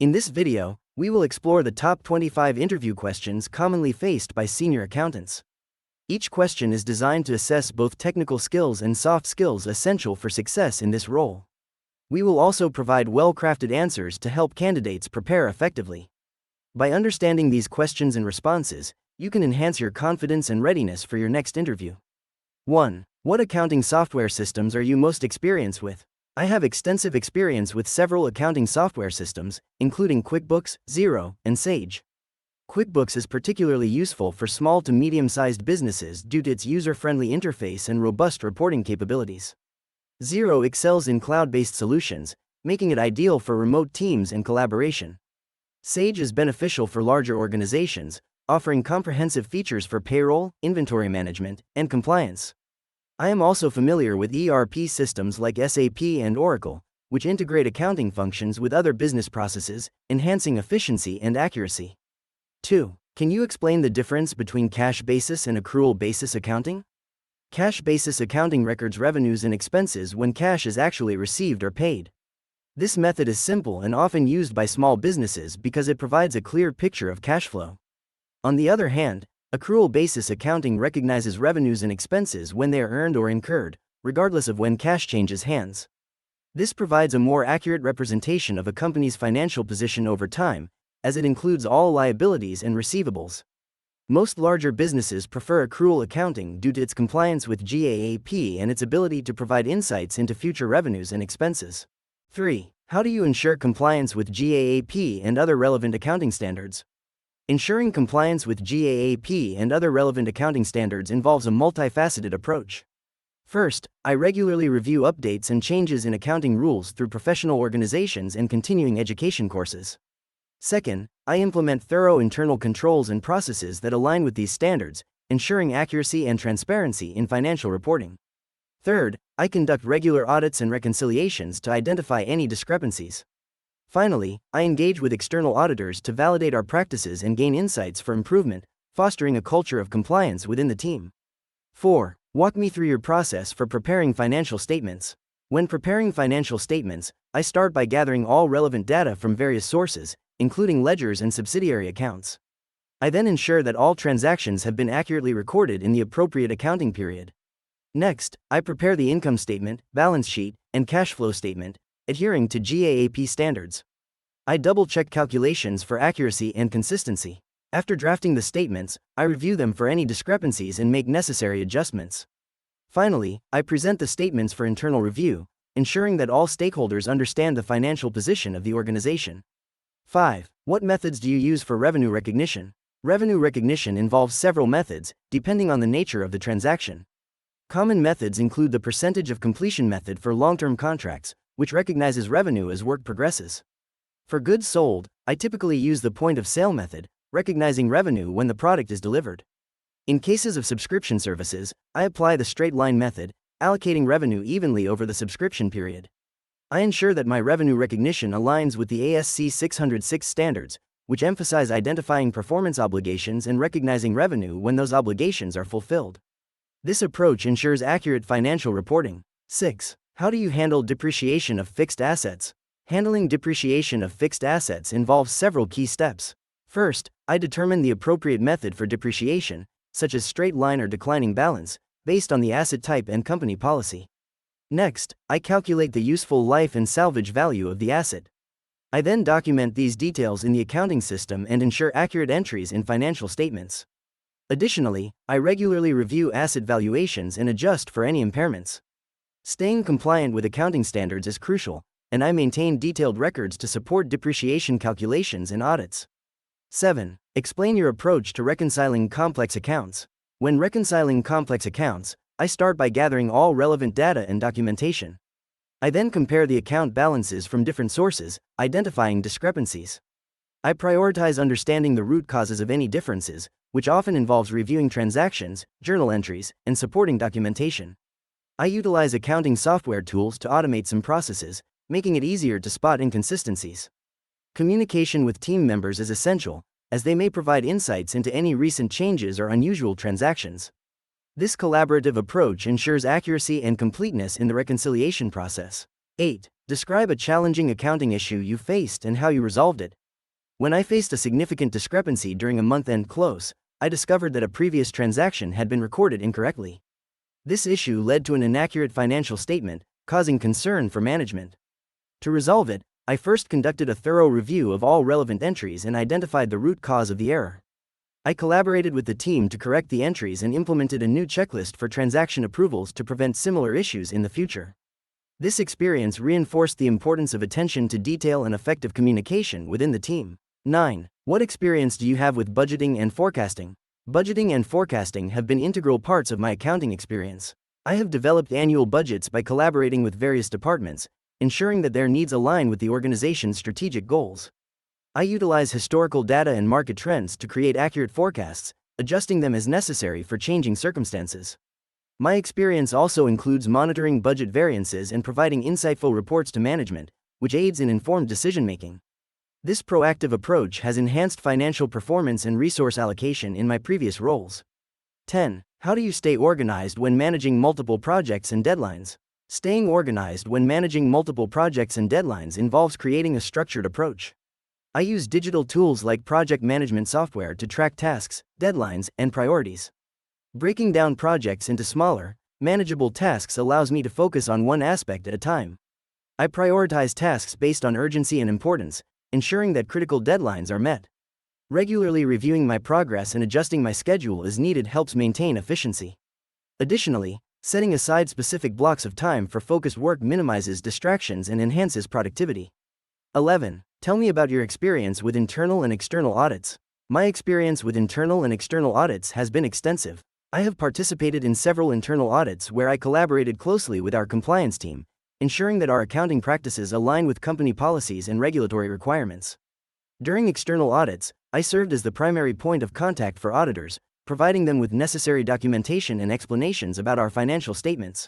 In this video, we will explore the top 25 interview questions commonly faced by senior accountants. Each question is designed to assess both technical skills and soft skills essential for success in this role. We will also provide well-crafted answers to help candidates prepare effectively. By understanding these questions and responses, you can enhance your confidence and readiness for your next interview. 1. What accounting software systems are you most experienced with? I have extensive experience with several accounting software systems, including QuickBooks, Xero, and Sage. QuickBooks is particularly useful for small to medium-sized businesses due to its user-friendly interface and robust reporting capabilities. Xero excels in cloud-based solutions, making it ideal for remote teams and collaboration. Sage is beneficial for larger organizations, offering comprehensive features for payroll, inventory management, and compliance. I am also familiar with ERP systems like SAP and Oracle, which integrate accounting functions with other business processes, enhancing efficiency and accuracy. 2. Can you explain the difference between cash basis and accrual basis accounting? Cash basis accounting records revenues and expenses when cash is actually received or paid. This method is simple and often used by small businesses because it provides a clear picture of cash flow. On the other hand, accrual basis accounting recognizes revenues and expenses when they are earned or incurred, regardless of when cash changes hands. This provides a more accurate representation of a company's financial position over time, as it includes all liabilities and receivables. Most larger businesses prefer accrual accounting due to its compliance with GAAP and its ability to provide insights into future revenues and expenses. 3. How do you ensure compliance with GAAP and other relevant accounting standards? Ensuring compliance with GAAP and other relevant accounting standards involves a multifaceted approach. First, I regularly review updates and changes in accounting rules through professional organizations and continuing education courses. Second, I implement thorough internal controls and processes that align with these standards, ensuring accuracy and transparency in financial reporting. Third, I conduct regular audits and reconciliations to identify any discrepancies. Finally, I engage with external auditors to validate our practices and gain insights for improvement, fostering a culture of compliance within the team. 4. Walk me through your process for preparing financial statements. When preparing financial statements, I start by gathering all relevant data from various sources, including ledgers and subsidiary accounts. I then ensure that all transactions have been accurately recorded in the appropriate accounting period. Next, I prepare the income statement, balance sheet, and cash flow statement, adhering to GAAP standards. I double-check calculations for accuracy and consistency. After drafting the statements, I review them for any discrepancies and make necessary adjustments. Finally, I present the statements for internal review, ensuring that all stakeholders understand the financial position of the organization. 5. What methods do you use for revenue recognition? Revenue recognition involves several methods, depending on the nature of the transaction. Common methods include the percentage of completion method for long-term contracts, which recognizes revenue as work progresses. For goods sold, I typically use the point-of-sale method, recognizing revenue when the product is delivered. In cases of subscription services, I apply the straight-line method, allocating revenue evenly over the subscription period. I ensure that my revenue recognition aligns with the ASC 606 standards, which emphasize identifying performance obligations and recognizing revenue when those obligations are fulfilled. This approach ensures accurate financial reporting. 6. How do you handle depreciation of fixed assets? Handling depreciation of fixed assets involves several key steps. First, I determine the appropriate method for depreciation, such as straight line or declining balance, based on the asset type and company policy. Next, I calculate the useful life and salvage value of the asset. I then document these details in the accounting system and ensure accurate entries in financial statements. Additionally, I regularly review asset valuations and adjust for any impairments. Staying compliant with accounting standards is crucial, and I maintain detailed records to support depreciation calculations and audits. 7. Explain your approach to reconciling complex accounts. When reconciling complex accounts, I start by gathering all relevant data and documentation. I then compare the account balances from different sources, identifying discrepancies. I prioritize understanding the root causes of any differences, which often involves reviewing transactions, journal entries, and supporting documentation. I utilize accounting software tools to automate some processes, making it easier to spot inconsistencies. Communication with team members is essential, as they may provide insights into any recent changes or unusual transactions. This collaborative approach ensures accuracy and completeness in the reconciliation process. 8. Describe a challenging accounting issue you faced and how you resolved it. When I faced a significant discrepancy during a month-end close, I discovered that a previous transaction had been recorded incorrectly. This issue led to an inaccurate financial statement, causing concern for management. To resolve it, I first conducted a thorough review of all relevant entries and identified the root cause of the error. I collaborated with the team to correct the entries and implemented a new checklist for transaction approvals to prevent similar issues in the future. This experience reinforced the importance of attention to detail and effective communication within the team. 9. What experience do you have with budgeting and forecasting? Budgeting and forecasting have been integral parts of my accounting experience. I have developed annual budgets by collaborating with various departments, ensuring that their needs align with the organization's strategic goals. I utilize historical data and market trends to create accurate forecasts, adjusting them as necessary for changing circumstances. My experience also includes monitoring budget variances and providing insightful reports to management, which aids in informed decision-making. This proactive approach has enhanced financial performance and resource allocation in my previous roles. 10. How do you stay organized when managing multiple projects and deadlines? Staying organized when managing multiple projects and deadlines involves creating a structured approach. I use digital tools like project management software to track tasks, deadlines, and priorities. Breaking down projects into smaller, manageable tasks allows me to focus on one aspect at a time. I prioritize tasks based on urgency and importance, ensuring that critical deadlines are met. Regularly reviewing my progress and adjusting my schedule as needed helps maintain efficiency. Additionally, setting aside specific blocks of time for focused work minimizes distractions and enhances productivity. 11. Tell me about your experience with internal and external audits. My experience with internal and external audits has been extensive. I have participated in several internal audits where I collaborated closely with our compliance team, ensuring that our accounting practices align with company policies and regulatory requirements. During external audits, I served as the primary point of contact for auditors, providing them with necessary documentation and explanations about our financial statements.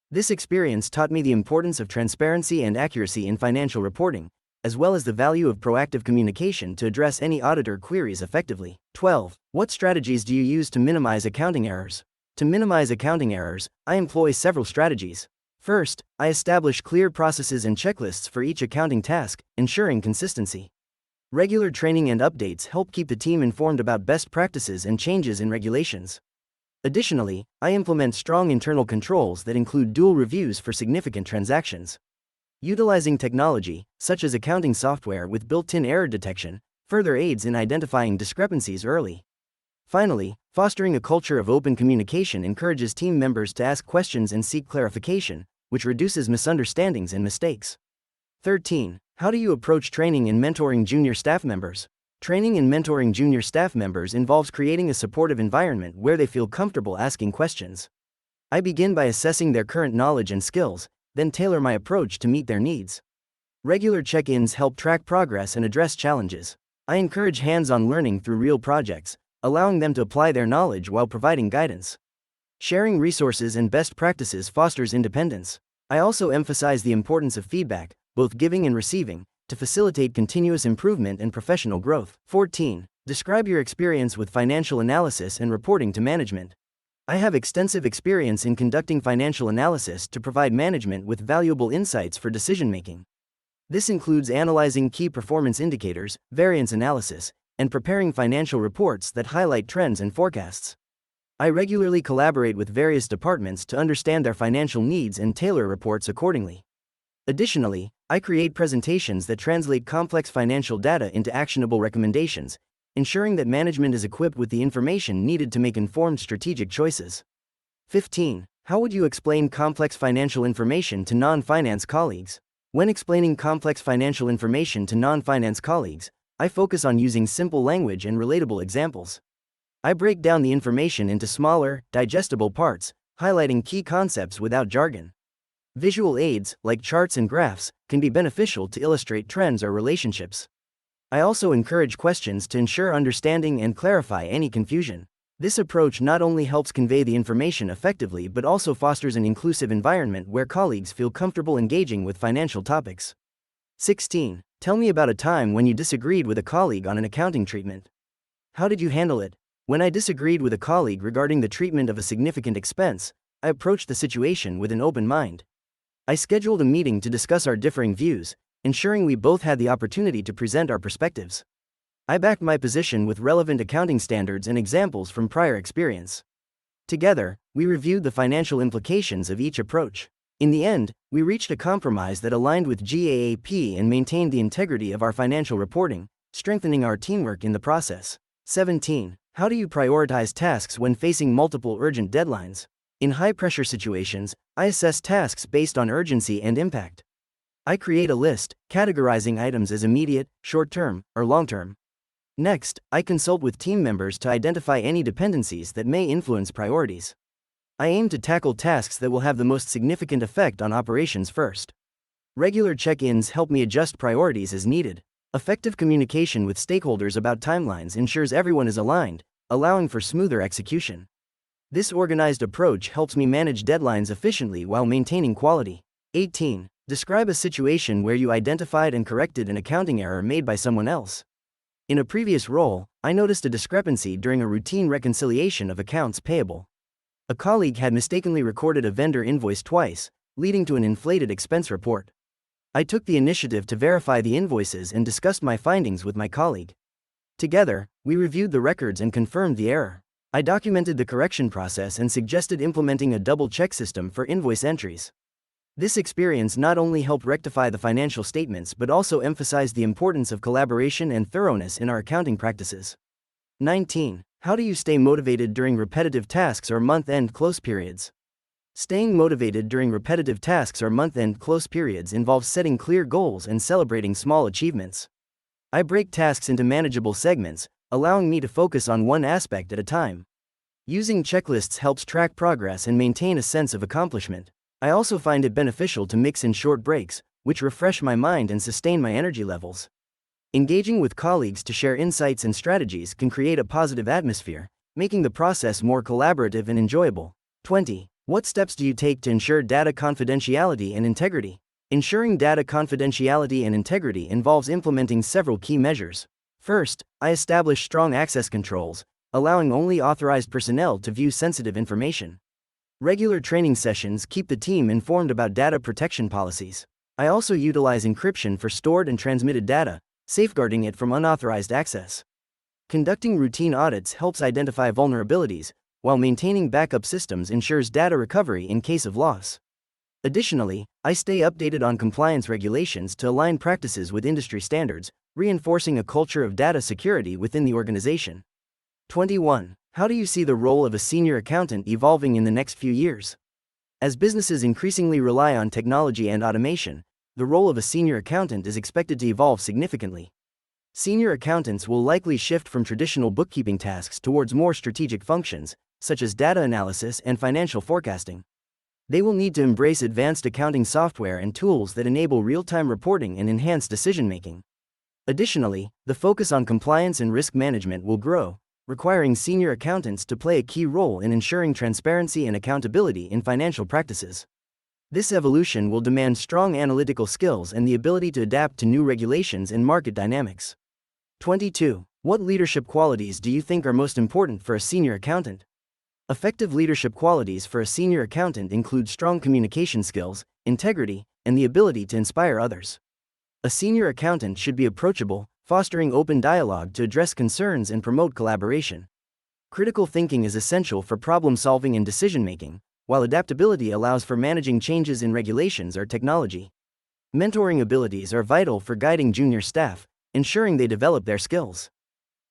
This experience taught me the importance of transparency and accuracy in financial reporting, as well as the value of proactive communication to address any auditor queries effectively. 12. What strategies do you use to minimize accounting errors? To minimize accounting errors, I employ several strategies. First, I establish clear processes and checklists for each accounting task, ensuring consistency. Regular training and updates help keep the team informed about best practices and changes in regulations. Additionally, I implement strong internal controls that include dual reviews for significant transactions. Utilizing technology, such as accounting software with built-in error detection, further aids in identifying discrepancies early. Finally, fostering a culture of open communication encourages team members to ask questions and seek clarification, which reduces misunderstandings and mistakes. 13. How do you approach training and mentoring junior staff members? Training and mentoring junior staff members involves creating a supportive environment where they feel comfortable asking questions. I begin by assessing their current knowledge and skills, then tailor my approach to meet their needs. Regular check-ins help track progress and address challenges. I encourage hands-on learning through real projects, allowing them to apply their knowledge while providing guidance. Sharing resources and best practices fosters independence. I also emphasize the importance of feedback, both giving and receiving, to facilitate continuous improvement and professional growth. 14. Describe your experience with financial analysis and reporting to management. I have extensive experience in conducting financial analysis to provide management with valuable insights for decision-making. This includes analyzing key performance indicators, variance analysis, and preparing financial reports that highlight trends and forecasts. I regularly collaborate with various departments to understand their financial needs and tailor reports accordingly. Additionally, I create presentations that translate complex financial data into actionable recommendations, ensuring that management is equipped with the information needed to make informed strategic choices. 15. How would you explain complex financial information to non-finance colleagues? When explaining complex financial information to non-finance colleagues, I focus on using simple language and relatable examples. I break down the information into smaller, digestible parts, highlighting key concepts without jargon. Visual aids, like charts and graphs, can be beneficial to illustrate trends or relationships. I also encourage questions to ensure understanding and clarify any confusion. This approach not only helps convey the information effectively but also fosters an inclusive environment where colleagues feel comfortable engaging with financial topics. 16. Tell me about a time when you disagreed with a colleague on an accounting treatment. How did you handle it? When I disagreed with a colleague regarding the treatment of a significant expense, I approached the situation with an open mind. I scheduled a meeting to discuss our differing views, ensuring we both had the opportunity to present our perspectives. I backed my position with relevant accounting standards and examples from prior experience. Together, we reviewed the financial implications of each approach. In the end, we reached a compromise that aligned with GAAP and maintained the integrity of our financial reporting, strengthening our teamwork in the process. 17. How do you prioritize tasks when facing multiple urgent deadlines? In high-pressure situations, I assess tasks based on urgency and impact. I create a list, categorizing items as immediate, short-term, or long-term. Next, I consult with team members to identify any dependencies that may influence priorities. I aim to tackle tasks that will have the most significant effect on operations first. Regular check-ins help me adjust priorities as needed. Effective communication with stakeholders about timelines ensures everyone is aligned, allowing for smoother execution. This organized approach helps me manage deadlines efficiently while maintaining quality. 18. Describe a situation where you identified and corrected an accounting error made by someone else. In a previous role, I noticed a discrepancy during a routine reconciliation of accounts payable. A colleague had mistakenly recorded a vendor invoice twice, leading to an inflated expense report. I took the initiative to verify the invoices and discussed my findings with my colleague. Together, we reviewed the records and confirmed the error. I documented the correction process and suggested implementing a double-check system for invoice entries. This experience not only helped rectify the financial statements but also emphasized the importance of collaboration and thoroughness in our accounting practices. 19. How do you stay motivated during repetitive tasks or month-end close periods? Staying motivated during repetitive tasks or month-end close periods involves setting clear goals and celebrating small achievements. I break tasks into manageable segments, allowing me to focus on one aspect at a time. Using checklists helps track progress and maintain a sense of accomplishment. I also find it beneficial to mix in short breaks, which refresh my mind and sustain my energy levels. Engaging with colleagues to share insights and strategies can create a positive atmosphere, making the process more collaborative and enjoyable. 20. What steps do you take to ensure data confidentiality and integrity? Ensuring data confidentiality and integrity involves implementing several key measures. First, I establish strong access controls, allowing only authorized personnel to view sensitive information. Regular training sessions keep the team informed about data protection policies. I also utilize encryption for stored and transmitted data, safeguarding it from unauthorized access. Conducting routine audits helps identify vulnerabilities, while maintaining backup systems ensures data recovery in case of loss. Additionally, I stay updated on compliance regulations to align practices with industry standards, reinforcing a culture of data security within the organization. 21. How do you see the role of a senior accountant evolving in the next few years? As businesses increasingly rely on technology and automation, the role of a senior accountant is expected to evolve significantly. Senior accountants will likely shift from traditional bookkeeping tasks towards more strategic functions, such as data analysis and financial forecasting. They will need to embrace advanced accounting software and tools that enable real-time reporting and enhance decision-making. Additionally, the focus on compliance and risk management will grow, requiring senior accountants to play a key role in ensuring transparency and accountability in financial practices. This evolution will demand strong analytical skills and the ability to adapt to new regulations and market dynamics. 22. What leadership qualities do you think are most important for a senior accountant? Effective leadership qualities for a senior accountant include strong communication skills, integrity, and the ability to inspire others. A senior accountant should be approachable, fostering open dialogue to address concerns and promote collaboration. Critical thinking is essential for problem-solving and decision-making, while adaptability allows for managing changes in regulations or technology. Mentoring abilities are vital for guiding junior staff, ensuring they develop their skills.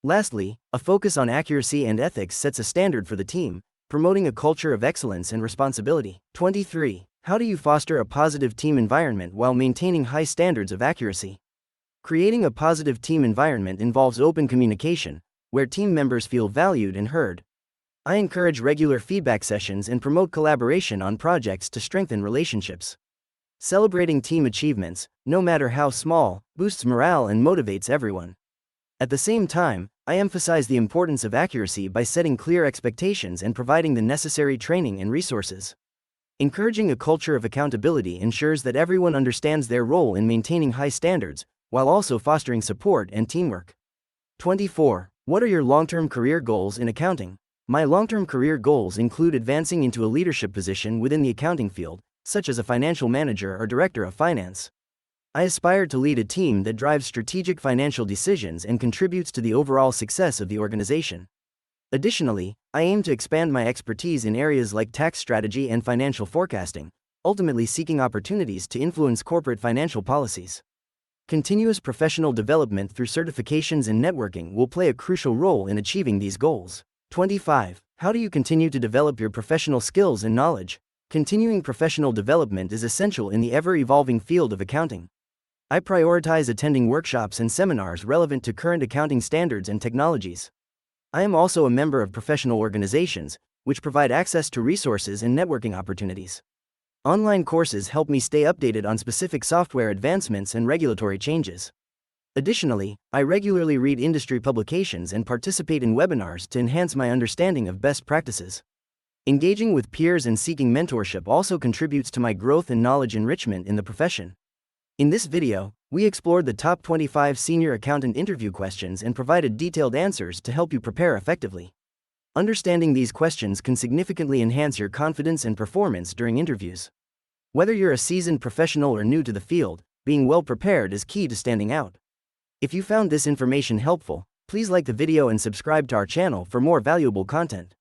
Lastly, a focus on accuracy and ethics sets a standard for the team, promoting a culture of excellence and responsibility. 23. How do you foster a positive team environment while maintaining high standards of accuracy? Creating a positive team environment involves open communication, where team members feel valued and heard. I encourage regular feedback sessions and promote collaboration on projects to strengthen relationships. Celebrating team achievements, no matter how small, boosts morale and motivates everyone. At the same time, I emphasize the importance of accuracy by setting clear expectations and providing the necessary training and resources. Encouraging a culture of accountability ensures that everyone understands their role in maintaining high standards, while also fostering support and teamwork. 24. What are your long-term career goals in accounting? My long-term career goals include advancing into a leadership position within the accounting field, such as a financial manager or director of finance. I aspire to lead a team that drives strategic financial decisions and contributes to the overall success of the organization. Additionally, I aim to expand my expertise in areas like tax strategy and financial forecasting, ultimately seeking opportunities to influence corporate financial policies. Continuous professional development through certifications and networking will play a crucial role in achieving these goals. 25. How do you continue to develop your professional skills and knowledge? Continuing professional development is essential in the ever-evolving field of accounting. I prioritize attending workshops and seminars relevant to current accounting standards and technologies. I am also a member of professional organizations, which provide access to resources and networking opportunities. Online courses help me stay updated on specific software advancements and regulatory changes. Additionally, I regularly read industry publications and participate in webinars to enhance my understanding of best practices. Engaging with peers and seeking mentorship also contributes to my growth and knowledge enrichment in the profession. In this video, we explored the top 25 senior accountant interview questions and provided detailed answers to help you prepare effectively. Understanding these questions can significantly enhance your confidence and performance during interviews. Whether you're a seasoned professional or new to the field, being well prepared is key to standing out. If you found this information helpful, please like the video and subscribe to our channel for more valuable content.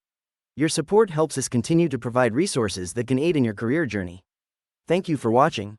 Your support helps us continue to provide resources that can aid in your career journey. Thank you for watching.